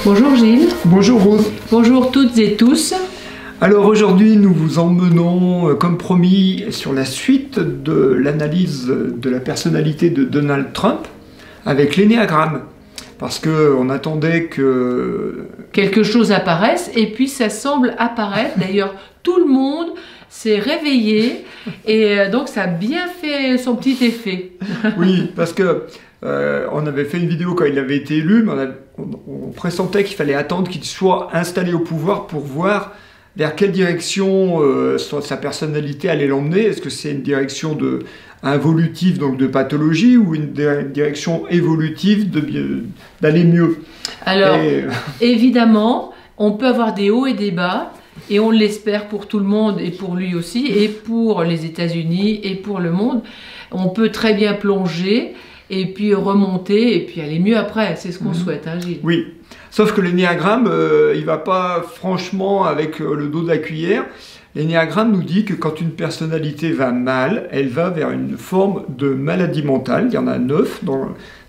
Bonjour Gilles. Bonjour Rose. Bonjour toutes et tous. Alors aujourd'hui nous vous emmenons comme promis sur la suite de l'analyse de la personnalité de Donald Trump avec l'énéagramme. Parce qu'on attendait que quelque chose apparaisse et puis ça semble apparaître. D'ailleurs tout le monde s'est réveillé et donc ça a bien fait son petit effet. Oui, parce que on avait fait une vidéo quand il avait été élu, mais on pressentait qu'il fallait attendre qu'il soit installé au pouvoir pour voir vers quelle direction sa personnalité allait l'emmener. Est-ce que c'est une direction involutive, donc de pathologie, ou une direction évolutive d'aller mieux? Alors, évidemment, on peut avoir des hauts et des bas, et on l'espère pour tout le monde, et pour lui aussi, et pour les États-Unis, et pour le monde. On peut très bien plonger, et puis remonter, et puis aller mieux après. C'est ce qu'on souhaite, hein, Gilles? Oui, sauf que l'énéagramme, il va pas franchement avec le dos de la cuillère. L'énéagramme nous dit que quand une personnalité va mal, elle va vers une forme de maladie mentale. Il y en a 9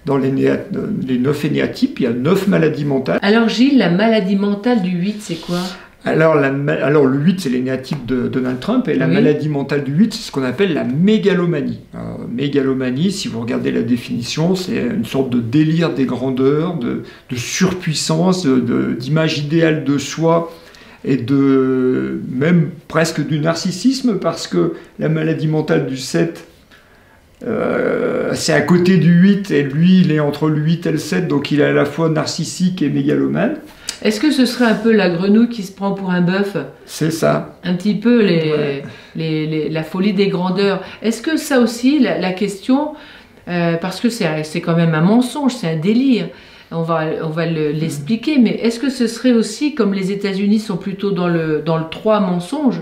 dans les 9 énéatypes, il y a 9 maladies mentales. Alors Gilles, la maladie mentale du 8, c'est quoi? Alors le 8, c'est l'énéatype de Donald Trump, et la maladie mentale du 8, c'est ce qu'on appelle la mégalomanie. Alors, mégalomanie, si vous regardez la définition, c'est une sorte de délire des grandeurs, de surpuissance, d'image idéale de soi, et même presque du narcissisme, parce que la maladie mentale du 7, c'est à côté du 8, et lui, il est entre le 8 et le 7, donc il est à la fois narcissique et mégalomane. Est-ce que ce serait un peu la grenouille qui se prend pour un bœuf? C'est ça. Un petit peu la folie des grandeurs. Est-ce que ça aussi, la question, parce que c'est quand même un mensonge, c'est un délire, on va l'expliquer, mais est-ce que ce serait aussi, comme les États-Unis sont plutôt dans le 3 mensonge,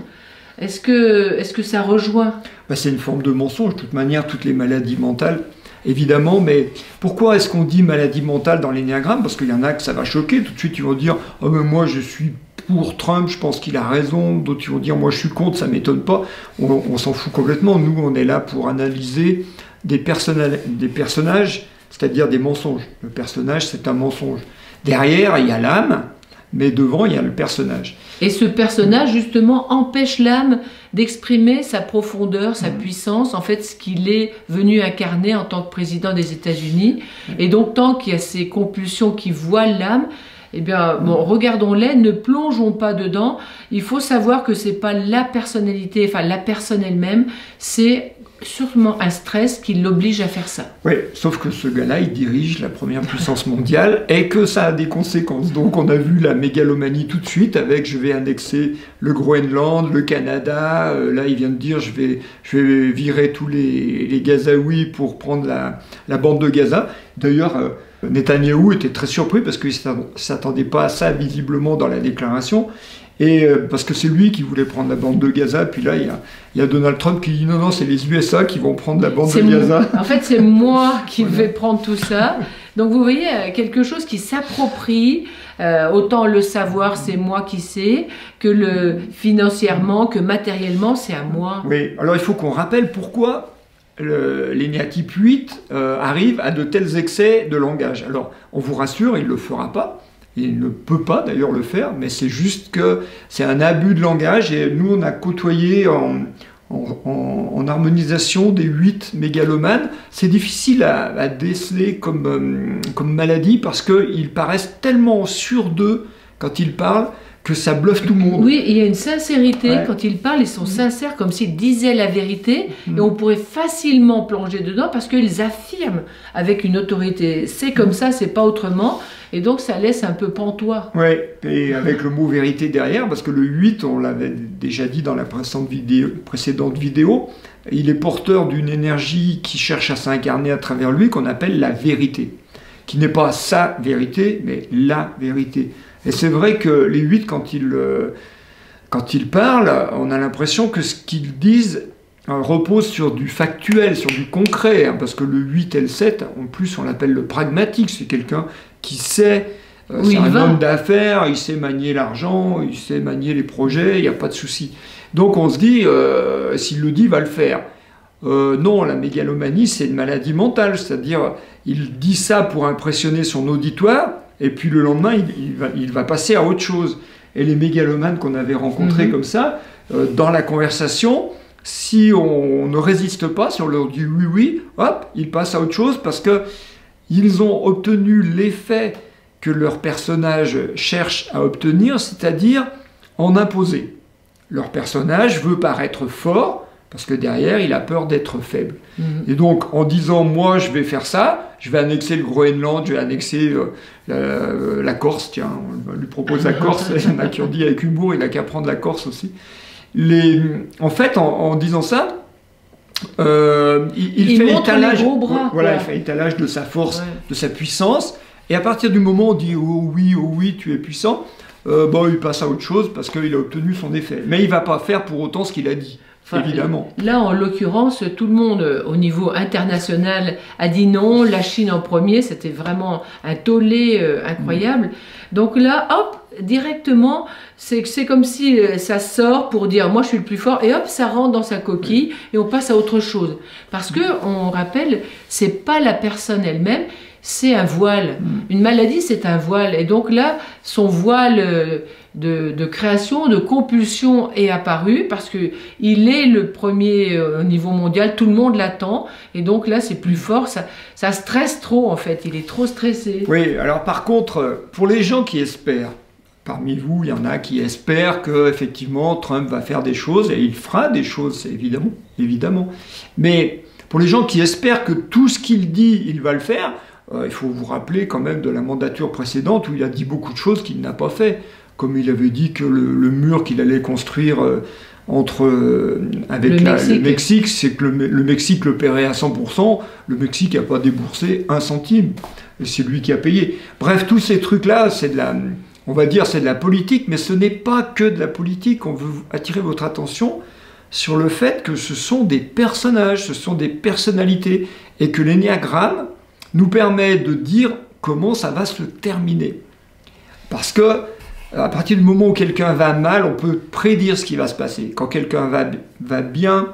est-ce que ça rejoint? C'est une forme de mensonge, de toute manière, toutes les maladies mentales, évidemment, mais pourquoi est-ce qu'on dit maladie mentale dans l'énéagramme? Parce qu'il y en a que ça va choquer, tout de suite ils vont dire « Oh mais moi je suis pour Trump, je pense qu'il a raison », d'autres ils vont dire « Moi je suis contre, ça m'étonne pas ». On s'en fout complètement, nous on est là pour analyser des personnages, c'est-à-dire des mensonges. Le personnage c'est un mensonge. Derrière il y a l'âme, mais devant il y a le personnage. Et ce personnage justement empêche l'âme d'exprimer sa profondeur, sa puissance, en fait ce qu'il est venu incarner en tant que président des États-Unis. Et donc tant qu'il y a ces compulsions qui voilent l'âme, eh bien bon, regardons-les, ne plongeons pas dedans. Il faut savoir que c'est pas la personnalité, enfin la personne elle-même, c'est sûrement un stress qui l'oblige à faire ça. Oui, sauf que ce gars-là, il dirige la première puissance mondiale et que ça a des conséquences. Donc on a vu la mégalomanie tout de suite avec je vais annexer le Groenland, le Canada. Là, il vient de dire je vais virer tous les Gazaouis pour prendre la bande de Gaza. D'ailleurs, Netanyahou était très surpris parce qu'il ne s'attendait pas à ça visiblement dans la déclaration. Et parce que c'est lui qui voulait prendre la bande de Gaza, puis là il y a Donald Trump qui dit non, c'est les USA qui vont prendre la bande de Gaza. En fait, c'est moi qui vais prendre tout ça. Donc vous voyez, quelque chose qui s'approprie, autant le savoir, c'est moi qui sais, que financièrement, que matériellement, c'est à moi. Oui, alors il faut qu'on rappelle pourquoi l'énéatype 8 arrive à de tels excès de langage. Alors on vous rassure, il ne le fera pas. Il ne peut pas d'ailleurs le faire, mais c'est juste que c'est un abus de langage, et nous on a côtoyé en harmonisation des 8 mégalomanes. C'est difficile à déceler comme maladie parce qu'ils paraissent tellement sûrs d'eux quand ils parlent que ça bluffe tout le monde. Oui, il y a une sincérité, quand ils parlent, ils sont sincères comme s'ils disaient la vérité, et on pourrait facilement plonger dedans parce qu'ils affirment avec une autorité. C'est comme ça, c'est pas autrement. Et donc ça laisse un peu pantois. Oui, et avec le mot vérité derrière, parce que le 8, on l'avait déjà dit dans la précédente vidéo, il est porteur d'une énergie qui cherche à s'incarner à travers lui, qu'on appelle la vérité, qui n'est pas sa vérité, mais la vérité. Et c'est vrai que les 8, quand ils parlent, on a l'impression que ce qu'ils disent repose sur du factuel, sur du concret, hein, parce que le 8 et le 7, en plus on l'appelle le pragmatique, c'est quelqu'un qui sait, c'est un homme d'affaires, il sait manier l'argent, il sait manier les projets, il n'y a pas de souci. Donc on se dit, s'il le dit, il va le faire. Non, la mégalomanie, c'est une maladie mentale, c'est-à-dire il dit ça pour impressionner son auditoire, et puis le lendemain, il va passer à autre chose. Et les mégalomanes qu'on avait rencontrés comme ça, dans la conversation, si on ne résiste pas, si on leur dit oui, oui, hop, ils passent à autre chose parce qu'ils ont obtenu l'effet que leur personnage cherche à obtenir, c'est-à-dire en imposer. Leur personnage veut paraître fort, parce que derrière, il a peur d'être faible. Et donc, en disant, moi, je vais faire ça, je vais annexer le Groenland, je vais annexer la Corse, tiens, on lui propose la Corse, il y en a qui ont dit avec humour, il n'a qu'à prendre la Corse aussi. En fait, en disant ça, il fait étalage, les gros bras, voilà, il fait étalage de sa force, de sa puissance, et à partir du moment où on dit oh oui, tu es puissant, il passe à autre chose parce qu'il a obtenu son effet. Mais il ne va pas faire pour autant ce qu'il a dit. Enfin, évidemment. Là, en l'occurrence, tout le monde au niveau international a dit non. La Chine en premier, c'était vraiment un tollé incroyable. Donc là, hop, directement, c'est comme si ça sort pour dire moi je suis le plus fort et hop, ça rentre dans sa coquille et on passe à autre chose. Parce que on rappelle, c'est pas la personne elle-même. C'est un voile. Une maladie, c'est un voile. Et donc là, son voile de création, de compulsion est apparu parce qu'il est le premier au niveau mondial. Tout le monde l'attend. Et donc là, c'est plus fort. Ça stresse trop, en fait. Il est trop stressé. Oui, alors par contre, pour les gens qui espèrent, parmi vous, il y en a qui espèrent qu'effectivement, Trump va faire des choses. Et il fera des choses, évidemment. Mais pour les gens qui espèrent que tout ce qu'il dit, il va le faire, il faut vous rappeler quand même de la mandature précédente où il a dit beaucoup de choses qu'il n'a pas fait. Comme il avait dit que le mur qu'il allait construire avec le Mexique, c'est que le Mexique le paierait à 100%, le Mexique n'a pas déboursé un centime. Et c'est lui qui a payé. Bref, tous ces trucs-là, on va dire c'est de la politique, mais ce n'est pas que de la politique. On veut attirer votre attention sur le fait que ce sont des personnages, ce sont des personnalités, et que l'énéagramme nous permet de dire comment ça va se terminer. Parce que à partir du moment où quelqu'un va mal, on peut prédire ce qui va se passer. Quand quelqu'un va bien,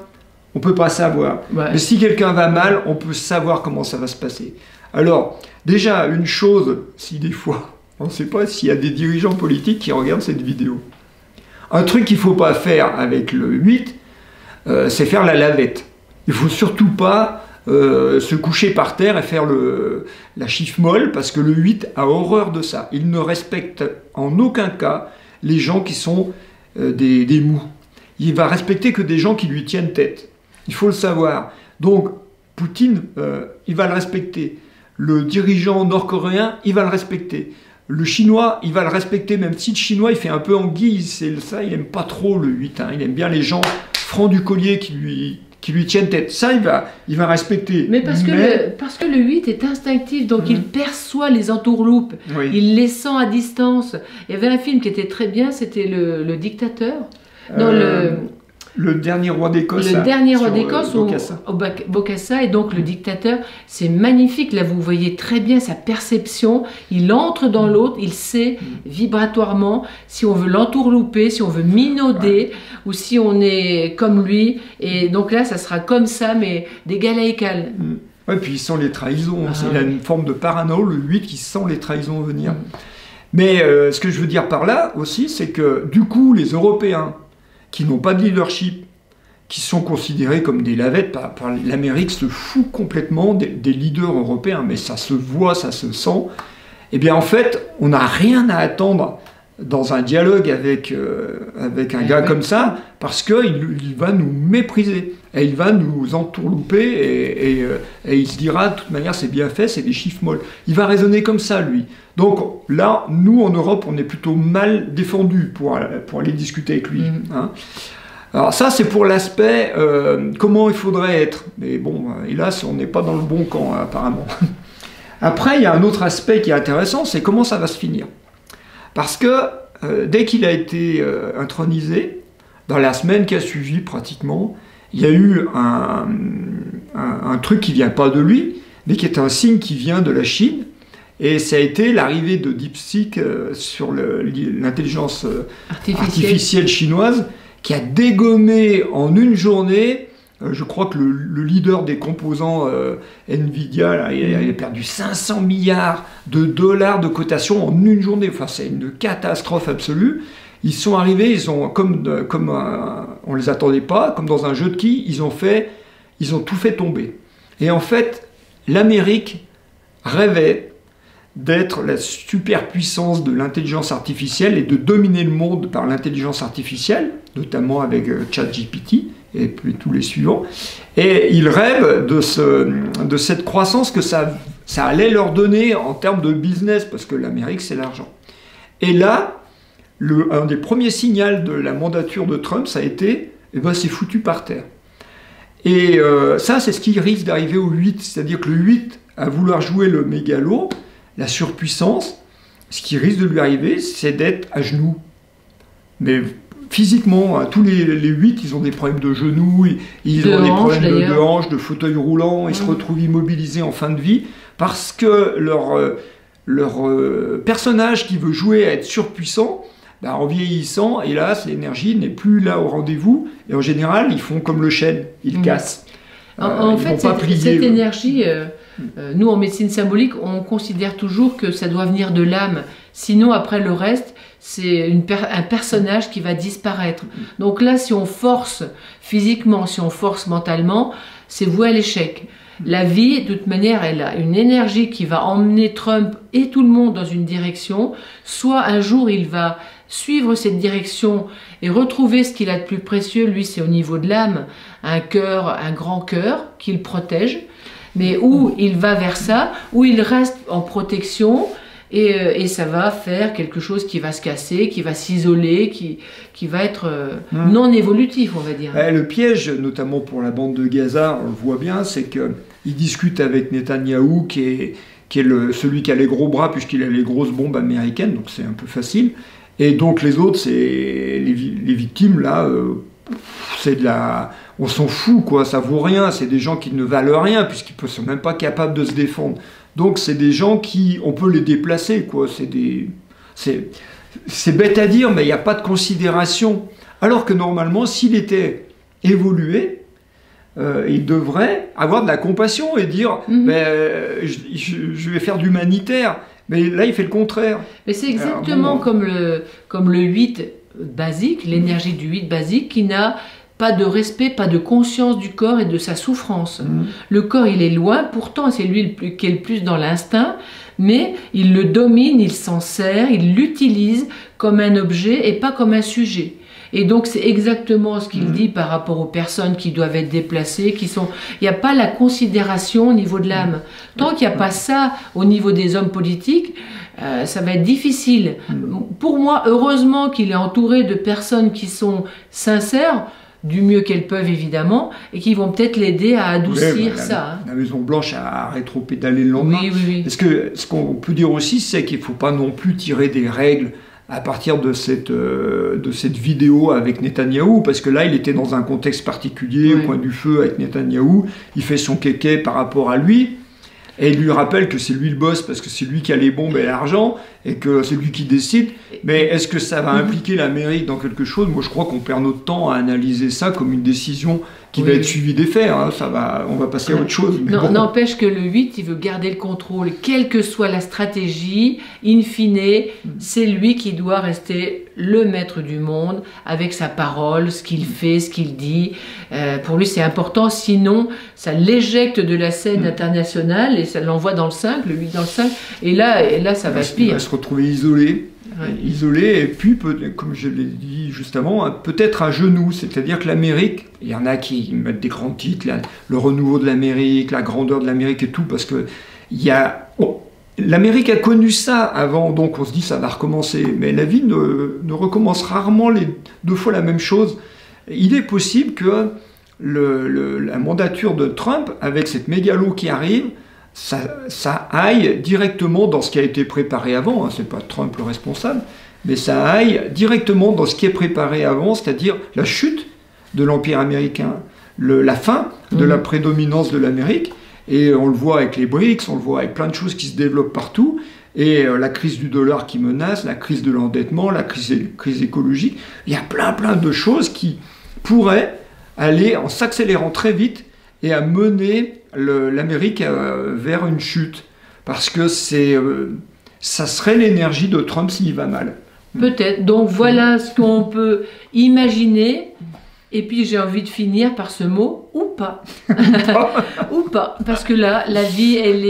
on ne peut pas savoir. Ouais. Mais si quelqu'un va mal, on peut savoir comment ça va se passer. Alors, déjà, une chose, si des fois, on ne sait pas s'il y a des dirigeants politiques qui regardent cette vidéo. Un truc qu'il ne faut pas faire avec le 8, c'est faire la lavette. Il ne faut surtout pas se coucher par terre et faire la chiffre molle, parce que le 8 a horreur de ça. Il ne respecte en aucun cas les gens qui sont des mous. Il va respecter que des gens qui lui tiennent tête. Il faut le savoir. Donc, Poutine, il va le respecter. Le dirigeant nord-coréen, il va le respecter. Le chinois, il va le respecter, même si le chinois, il fait un peu anguille. C'est ça, il n'aime pas trop le 8. Il aime bien les gens francs du collier qui lui tiennent tête. Ça, il va respecter. Mais parce que le 8 est instinctif, donc il perçoit les entourloupes, il les sent à distance. Il y avait un film qui était très bien, c'était le Dictateur. Non, le dernier roi d'Écosse. Le dernier roi d'Écosse au Bokassa, et donc le Dictateur, c'est magnifique. Là, vous voyez très bien sa perception. Il entre dans l'autre, il sait vibratoirement si on veut l'entourlouper, si on veut minauder, ou si on est comme lui. Et donc là, ça sera comme ça, mais d'égal à égal. Oui, puis il sent les trahisons. Il a une forme de parano, le 8, qui sent les trahisons venir. Mais ce que je veux dire par là aussi, c'est que du coup, les Européens qui n'ont pas de leadership, qui sont considérés comme des lavettes par l'Amérique, se fout complètement des leaders européens, mais ça se voit, ça se sent. Eh bien, en fait, on n'a rien à attendre dans un dialogue avec un gars comme ça, parce qu'il va nous mépriser, et il va nous entourlouper, et il se dira, de toute manière, c'est bien fait, c'est des chiffres molles. Il va raisonner comme ça, lui. Donc là, nous, en Europe, on est plutôt mal défendus pour aller discuter avec lui. Hein. Alors ça, c'est pour l'aspect comment il faudrait être. Mais bon, hélas, on n'est pas dans le bon camp, apparemment. Après, il y a un autre aspect qui est intéressant, c'est comment ça va se finir. Parce que dès qu'il a été intronisé, dans la semaine qui a suivi pratiquement, il y a eu un truc qui ne vient pas de lui, mais qui est un signe qui vient de la Chine, et ça a été l'arrivée de DeepSeek sur l'intelligence artificielle chinoise, qui a dégommé en une journée Je crois que le leader des composants Nvidia, là, il a perdu 500 milliards de dollars de cotation en une journée. Enfin, c'est une catastrophe absolue. Ils sont arrivés, on les attendait pas, comme dans un jeu de quilles, ils ont tout fait tomber. Et en fait, l'Amérique rêvait d'être la superpuissance de l'intelligence artificielle et de dominer le monde par l'intelligence artificielle, notamment avec ChatGPT et puis tous les suivants. Et ils rêvent de cette croissance que ça allait leur donner en termes de business, parce que l'Amérique, c'est l'argent. Et là, un des premiers signaux de la mandature de Trump, ça a été, c'est foutu par terre. Et ça, c'est ce qui risque d'arriver au 8, c'est-à-dire que le 8, à vouloir jouer le mégalo, la surpuissance, ce qui risque de lui arriver, c'est d'être à genoux. Mais physiquement, tous les 8, ils ont des problèmes de genoux, ils ont des problèmes de hanches, de fauteuil roulant, ils se retrouvent immobilisés en fin de vie, parce que leur personnage qui veut jouer à être surpuissant, en vieillissant, hélas, l'énergie n'est plus là au rendez-vous, et en général, ils font comme le chêne, ils cassent. En fait, cette énergie, nous en médecine symbolique, on considère toujours que ça doit venir de l'âme, sinon après le reste, c'est un personnage qui va disparaître. Donc là, si on force physiquement, si on force mentalement, c'est voué à l'échec. La vie, de toute manière, elle a une énergie qui va emmener Trump et tout le monde dans une direction. Soit un jour, il va suivre cette direction et retrouver ce qu'il a de plus précieux. Lui, c'est au niveau de l'âme, un cœur, un grand cœur qu'il protège. Mais où il va vers ça, où il reste en protection, et ça va faire quelque chose qui va se casser, qui va s'isoler, qui va être non évolutif, on va dire. Le piège, notamment pour la bande de Gaza, on le voit bien, c'est qu'il discute avec Netanyahou, qui est celui qui a les gros bras, puisqu'il a les grosses bombes américaines, donc c'est un peu facile. Et donc les autres, c'est les victimes, là, c'est de la... On s'en fout, quoi, ça vaut rien, c'est des gens qui ne valent rien, puisqu'ils ne sont même pas capables de se défendre. Donc c'est des gens qui, on peut les déplacer, quoi, c'est bête à dire, mais il n'y a pas de considération. Alors que normalement, s'il était évolué, il devrait avoir de la compassion et dire je vais faire de l'humanitaire. Mais là, il fait le contraire. Mais c'est exactement comme le 8 basique, l'énergie du 8 basique, qui n'a pas de respect, pas de conscience du corps et de sa souffrance. Le corps, il est loin, pourtant c'est lui qui est le plus dans l'instinct, mais il le domine, il s'en sert, il l'utilise comme un objet et pas comme un sujet. Et donc c'est exactement ce qu'il dit par rapport aux personnes qui doivent être déplacées, il n'y a pas la considération au niveau de l'âme. Tant qu'il n'y a pas ça au niveau des hommes politiques, ça va être difficile. Pour moi, heureusement qu'il est entouré de personnes qui sont sincères, du mieux qu'elles peuvent évidemment, et qui vont peut-être l'aider à adoucir ça. La Maison Blanche a rétro-pédalé le lendemain. Oui. Parce que ce qu'on peut dire aussi, c'est qu'il ne faut pas non plus tirer des règles à partir de cette vidéo avec Netanyahou, parce que là, il était dans un contexte particulier, au coin du feu avec Netanyahou, il fait son kéké par rapport à lui, et il lui rappelle que c'est lui le boss, parce que c'est lui qui a les bombes et l'argent, et que c'est lui qui décide. Mais est-ce que ça va impliquer l'Amérique dans quelque chose? Moi, je crois qu'on perd notre temps à analyser ça comme une décision qui va être suivie des faits. Hein. On va passer à autre chose. N'empêche que le 8, il veut garder le contrôle. Quelle que soit la stratégie, in fine, c'est lui qui doit rester le maître du monde, avec sa parole, ce qu'il fait, ce qu'il dit. Pour lui, c'est important. Sinon, ça l'éjecte de la scène internationale et ça l'envoie dans le 5, le 8 dans le 5. Et là ça va pire. Il va se retrouver isolé. Isolé, et puis, comme je l'ai dit juste avant, peut-être à genoux, c'est-à-dire que l'Amérique, il y en a qui mettent des grands titres, le renouveau de l'Amérique, la grandeur de l'Amérique et tout, parce que l'Amérique a connu ça avant, donc on se dit ça va recommencer, mais la vie ne recommence rarement deux fois la même chose. Il est possible que la mandature de Trump, avec cette mégalo qui arrive, ça aille directement dans ce qui a été préparé avant, hein, c'est pas Trump le responsable, mais ça aille directement dans ce qui est préparé avant, c'est-à-dire la chute de l'Empire américain, la fin de la prédominance de l'Amérique, et on le voit avec les BRICS, on le voit avec plein de choses qui se développent partout, et la crise du dollar qui menace, la crise de l'endettement, la crise écologique, il y a plein de choses qui pourraient aller en s'accélérant très vite et à mener l'Amérique vers une chute. Parce que ça serait l'énergie de Trump s'il va mal. Peut-être. Donc voilà ce qu'on peut imaginer. Et puis j'ai envie de finir par ce mot, ou pas. Ou pas. Parce que là, la vie, elle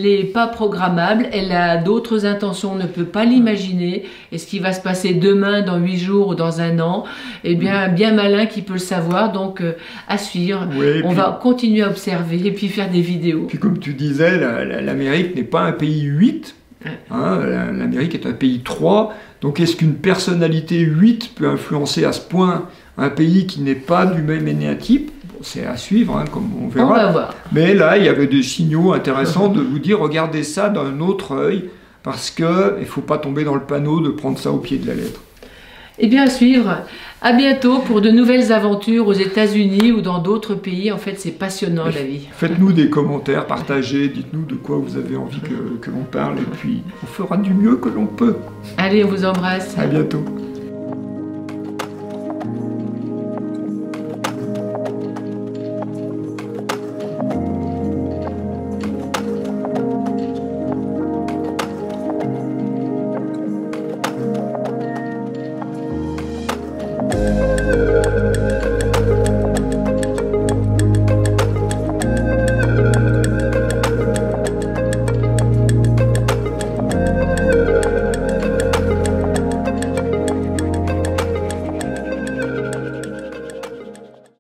est pas programmable, elle a d'autres intentions, on ne peut pas l'imaginer. Et ce qui va se passer demain, dans 8 jours ou dans 1 an, eh bien malin qui peut le savoir. Donc à suivre. Oui, on va continuer à observer et puis faire des vidéos. Puis comme tu disais, l'Amérique n'est pas un pays 8. Hein, l'Amérique est un pays 3. Donc est-ce qu'une personnalité 8 peut influencer à ce point un pays qui n'est pas du même énéatype? Bon, c'est à suivre, hein, comme on verra. On va voir. Mais là, il y avait des signaux intéressants de vous dire, regardez ça d'un autre œil, parce qu'il ne faut pas tomber dans le panneau de prendre ça au pied de la lettre. Eh bien, à suivre. À bientôt pour de nouvelles aventures aux États-Unis ou dans d'autres pays. En fait, c'est passionnant, la vie. Faites-nous des commentaires, partagez, dites-nous de quoi vous avez envie que l'on parle, et puis on fera du mieux que l'on peut. Allez, on vous embrasse. À bientôt.